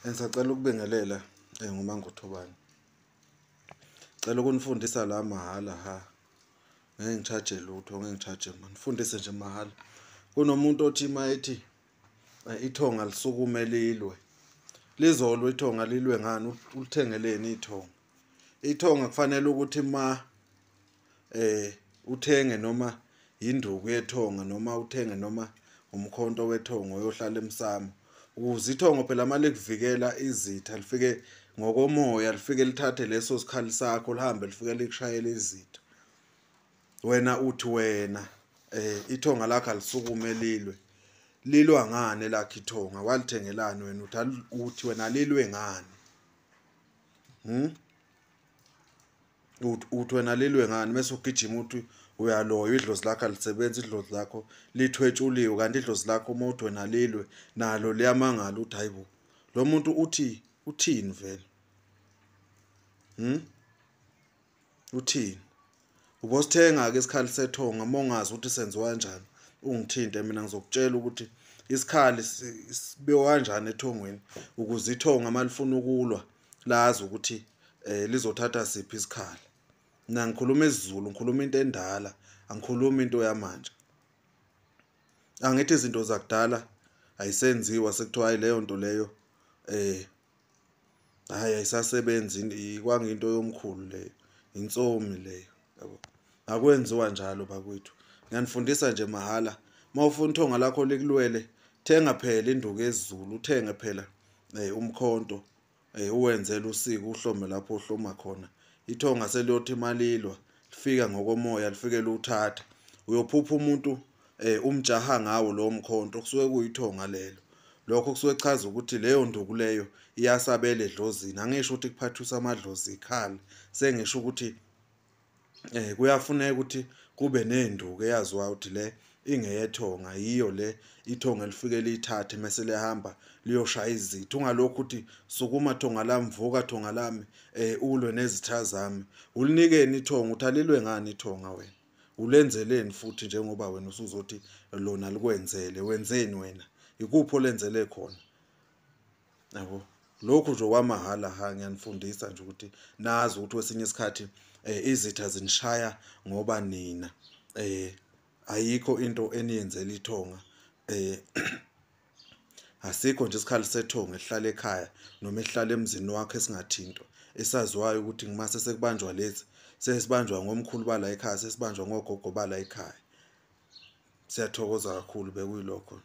Ngisacela ukubingelela nguMangothobani. Cela ukunifundisa la mahhala ngeke ngicharge lutho, ngeke ngicharge manje. Nifundise nje mahhala. Kunomuntu othi mayethi ithonga lisukume lilwe. Lizolwe ithonga lilwe ngani? Ulithengeleni ithonga? Ithonga kufanele ukuthi uthenge noma induku yethonga noma uthenge noma umkhonto wethonga oyohlala emsamo. Ukuze ithonga phela mali kuvikela izitha lifike ngokomoya lifike lithathe leso sikhali sakho lihambe lifike likushayele izitha. Wena uthi ithonga lakho alisukume lilwe. Lilwa ngani lakho ithonga? Walithengelani wena? Uthi wena lilwe ngani? Uthi wena lilwe ngani? Mase ugijima uthi uyaloya idlozi lakho alisebenzi, idlozi lakho lithwetshuliwe, kanti idlozi lakho uma uthi wena lilwe nalo liyamangala uthi hayibo. Lo muntu uthini vele? Uthini? Ubosithenga-ke isikhali sethonga uma ungazi ukuthi senziwa kanjani. Ungithinte mina ngizokutshela ukuthi isikhali sibiwa kanjani ethongweni ukuze ithonga malifuna ukulwa lazi ukuthi lizothatha siphi isikhali. Mina ngikhuluma isiZulu, ngikhuluma into endala, angikhulumi into yamanje. Angithi izinto zakudala ayisenziwa sekuthiwa hayi leyo nto leyo hayi ayisasebenzi, kwangiyinto yomkhulu leyo, insomi leyo, yabo. Akwenziwa njalo bakwethu. Ngiyanifundisa nje mahhala. Uma ufuna ithonga lakho likulwele, thenga phela induku yesiZulu, uthenge phela umkhonto, uwenzele usiko uhlome lapho uhloma khona. Ithonga seliyothi malilwa lifika ngokomoya lifike luthatha. Uyophupha umuntu umjaha ngawo lowo mkhonto kusuke kuyithonga lelo. Lokho kusuke kuchaza ukuthi leyo nduku leyo iyasabela edlozini. Angisho ukuthi kuphathisa amadlozi ikhali, sengisho ukuthi kuyafuneka ukuthi kube nenduku eyaziwayo ukuthi le ingeyethonga, yiyo le ithonga lifike liyithathe mase liyahamba liyoshaya izitha. Ungalokhu uthi sukuma thonga lami, vuka thonga lami, ulwe nezitha zami. Ulinikeni ithonga, uthi alilwe ngani ithonga wena? Ulenzeleni futhi njengoba wena usuzothi lona likwenzele? Wenzeni wena? Ikuphi olenzele khona? Yabo. Lokhu nje kwamahhala ngiyanifundisa nje ukuthi nazi ukuthi kwesinye isikhathi izitha zinishaya ngoba nina ayikho into eniyenzela ithonga. Asikho nje isikhali sethonga esihlala ekhaya noma esihlala emzini wakho esingathintwa, esaziwayo ukuthi ngimase sekubanjwa lezi sesibanjwa ngomkhulu bala ekhaya, sesibanjwa ngogogo bala ekhaya. Siyathokoza kakhulu bekuyilokho.